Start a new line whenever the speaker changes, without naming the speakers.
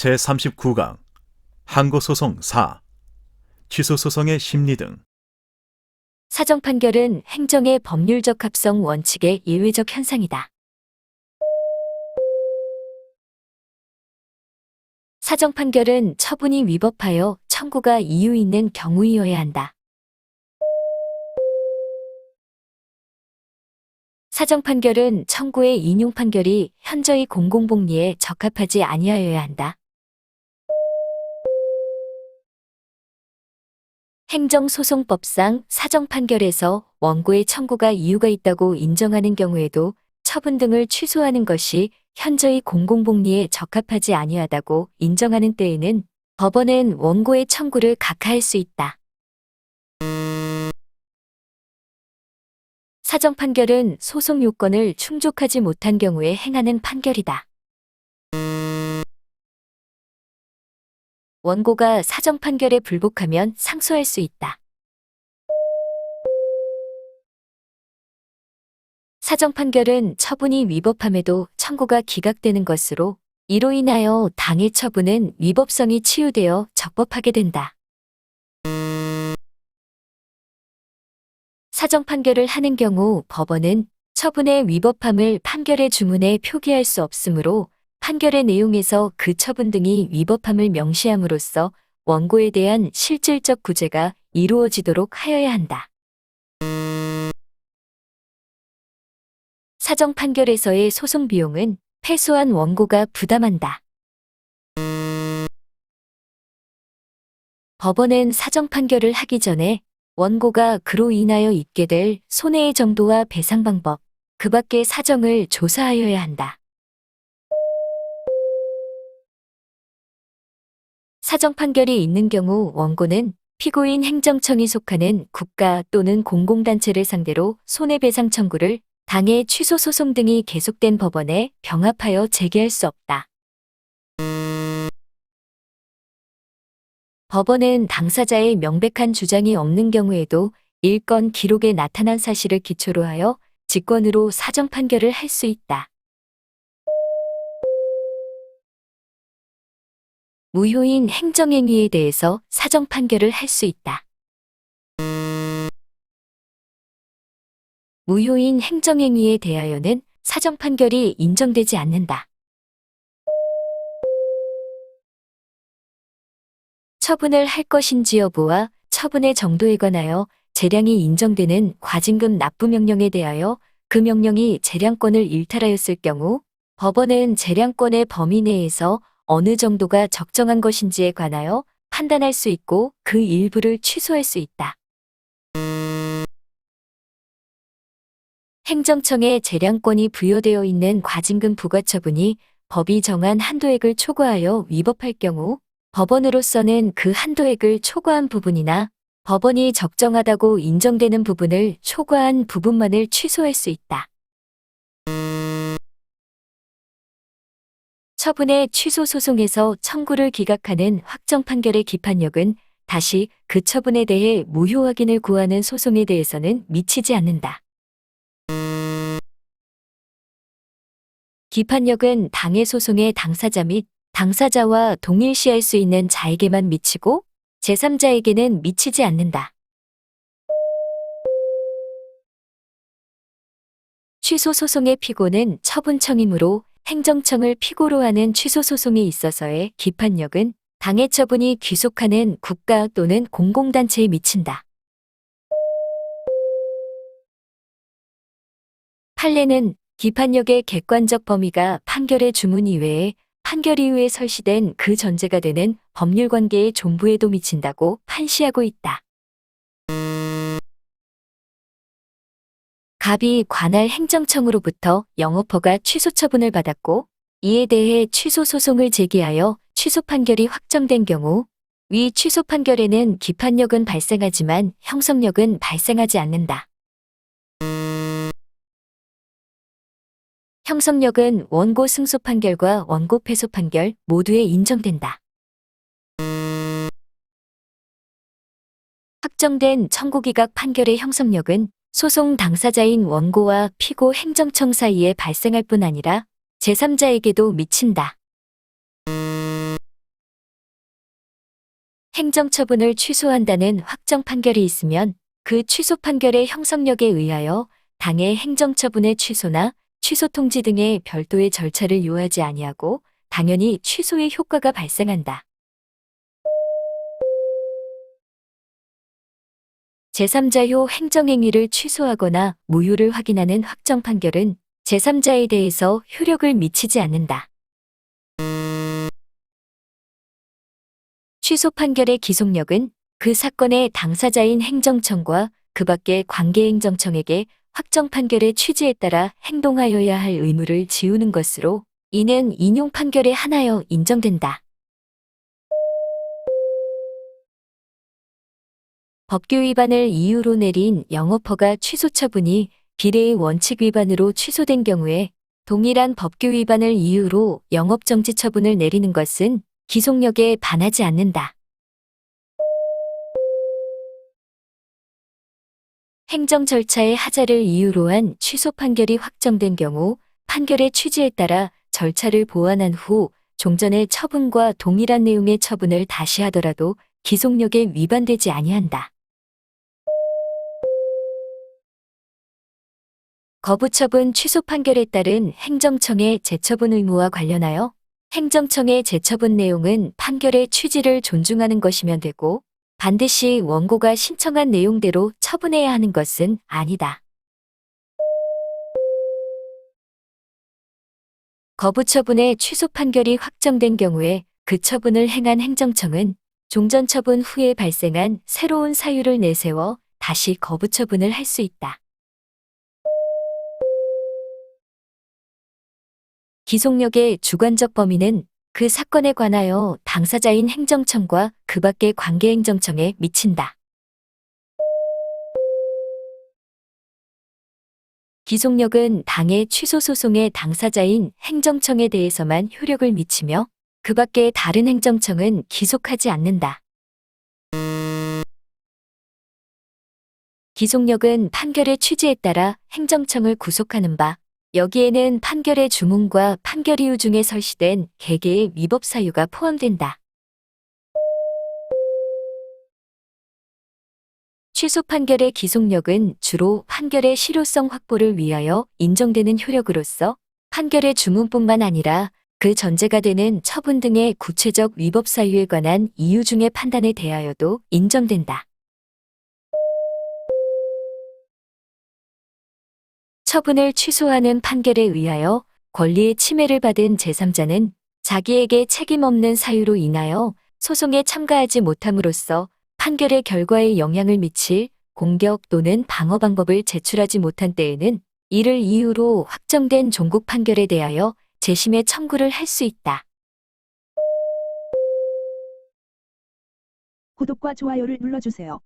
제39강 항고소송 4 취소소송의 심리 등
사정 판결은 행정의 법률적 합성 원칙의 예외적 현상이다. 사정 판결은 처분이 위법하여 청구가 이유 있는 경우이어야 한다. 사정 판결은 청구의 인용 판결이 현저히 공공복리에 적합하지 아니하여야 한다. 행정소송법상 사정 판결에서 원고의 청구가 이유가 있다고 인정하는 경우에도 처분 등을 취소하는 것이 현저히 공공복리에 적합하지 아니하다고 인정하는 때에는 법원은 원고의 청구를 각하할 수 있다. 사정 판결은 소송 요건을 충족하지 못한 경우에 행하는 판결이다. 원고가 사정 판결에 불복하면 상소할 수 있다. 사정 판결은 처분이 위법함에도 청구가 기각되는 것으로 이로 인하여 당해 처분은 위법성이 치유되어 적법하게 된다. 사정 판결을 하는 경우 법원은 처분의 위법함을 판결의 주문에 표기할 수 없으므로 판결의 내용에서 그 처분 등이 위법함을 명시함으로써 원고에 대한 실질적 구제가 이루어지도록 하여야 한다. 사정 판결에서의 소송 비용은 패소한 원고가 부담한다. 법원은 사정 판결을 하기 전에 원고가 그로 인하여 입게 될 손해의 정도와 배상 방법, 그 밖의 사정을 조사하여야 한다. 사정 판결이 있는 경우 원고는 피고인 행정청이 속하는 국가 또는 공공단체를 상대로 손해배상 청구를 당해 취소 소송 등이 계속된 법원에 병합하여 제기할 수 없다. 법원은 당사자의 명백한 주장이 없는 경우에도 일건 기록에 나타난 사실을 기초로 하여 직권으로 사정 판결을 할 수 있다. 무효인 행정행위에 대해서 사정 판결을 할 수 있다. 무효인 행정행위에 대하여는 사정 판결이 인정되지 않는다. 처분을 할 것인지 여부와 처분의 정도에 관하여 재량이 인정되는 과징금 납부 명령에 대하여 그 명령이 재량권을 일탈하였을 경우 법원은 재량권의 범위 내에서 어느 정도가 적정한 것인지에 관하여 판단할 수 있고 그 일부를 취소할 수 있다. 행정청에 재량권이 부여되어 있는 과징금 부과처분이 법이 정한 한도액을 초과하여 위법할 경우 법원으로서는 그 한도액을 초과한 부분이나 법원이 적정하다고 인정되는 부분을 초과한 부분만을 취소할 수 있다. 처분의 취소 소송에서 청구를 기각하는 확정 판결의 기판력은 다시 그 처분에 대해 무효 확인을 구하는 소송에 대해서는 미치지 않는다. 기판력은 당해 소송의 당사자 및 당사자와 동일시할 수 있는 자에게만 미치고 제3자에게는 미치지 않는다. 취소 소송의 피고는 처분청이므로 행정청을 피고로 하는 취소 소송에 있어서의 기판력은 당해 처분이 귀속하는 국가 또는 공공단체에 미친다. 판례는 기판력의 객관적 범위가 판결의 주문 이외에 판결 이후에 설시된 그 전제가 되는 법률관계의 존부에도 미친다고 판시하고 있다. 갑이 관할 행정청으로부터 영업허가 취소 처분을 받았고 이에 대해 취소 소송을 제기하여 취소 판결이 확정된 경우 위 취소 판결에는 기판력은 발생하지만 형성력은 발생하지 않는다. 형성력은 원고 승소 판결과 원고 패소 판결 모두에 인정된다. 확정된 청구기각 판결의 형성력은 소송 당사자인 원고와 피고 행정청 사이에 발생할 뿐 아니라 제3자에게도 미친다. 행정처분을 취소한다는 확정 판결이 있으면 그 취소 판결의 형성력에 의하여 당의 행정처분의 취소나 취소 통지 등의 별도의 절차를 요하지 아니하고 당연히 취소의 효과가 발생한다. 제3자요 행정행위를 취소하거나 무효를 확인하는 확정 판결은 제3자에 대해서 효력을 미치지 않는다. 취소 판결의 기속력은 그 사건의 당사자인 행정청과 그 밖의 관계행정청에게 확정 판결의 취지에 따라 행동하여야 할 의무를 지우는 것으로 이는 인용 판결에 한하여 인정된다. 법규 위반을 이유로 내린 영업허가 취소 처분이 비례의 원칙 위반으로 취소된 경우에 동일한 법규 위반을 이유로 영업정지 처분을 내리는 것은 기속력에 반하지 않는다. 행정 절차의 하자를 이유로 한 취소 판결이 확정된 경우 판결의 취지에 따라 절차를 보완한 후 종전의 처분과 동일한 내용의 처분을 다시 하더라도 기속력에 위반되지 아니한다. 거부처분 취소 판결에 따른 행정청의 재처분 의무와 관련하여 행정청의 재처분 내용은 판결의 취지를 존중하는 것이면 되고 반드시 원고가 신청한 내용대로 처분해야 하는 것은 아니다. 거부처분의 취소 판결이 확정된 경우에 그 처분을 행한 행정청은 종전 처분 후에 발생한 새로운 사유를 내세워 다시 거부처분을 할 수 있다. 기속력의 주관적 범위는 그 사건에 관하여 당사자인 행정청과 그 밖의 관계행정청에 미친다. 기속력은 당의 취소 소송의 당사자인 행정청에 대해서만 효력을 미치며 그 밖의 다른 행정청은 기속하지 않는다. 기속력은 판결의 취지에 따라 행정청을 구속하는 바, 여기에는 판결의 주문과 판결 이유 중에 설시된 개개의 위법 사유가 포함된다. 취소 판결의 기속력은 주로 판결의 실효성 확보를 위하여 인정되는 효력으로서 판결의 주문뿐만 아니라 그 전제가 되는 처분 등의 구체적 위법 사유에 관한 이유 중의 판단에 대하여도 인정된다. 처분을 취소하는 판결에 의하여 권리의 침해를 받은 제3자는 자기에게 책임 없는 사유로 인하여 소송에 참가하지 못함으로써 판결의 결과에 영향을 미칠 공격 또는 방어 방법을 제출하지 못한 때에는 이를 이유로 확정된 종국 판결에 대하여 재심의 청구를 할 수 있다.
구독과 좋아요를 눌러주세요.